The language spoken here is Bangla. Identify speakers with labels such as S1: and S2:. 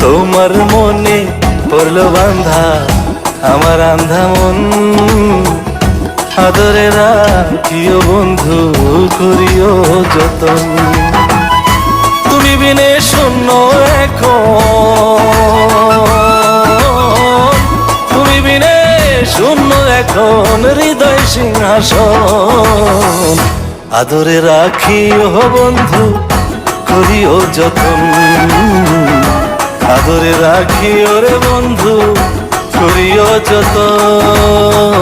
S1: তোমার মনে পড়লো বান্ধা আমার আন্ধা মন, আদরে রাখিও বন্ধু করিও যতন। তুমি বিনে শূন্য এখন, তুমি বিনে শূন্য এখন হৃদয় সিংহাসন, আদরে রাখিও বন্ধু করিও যতন, আদরে রাখিও রে বন্ধু করিও যতন।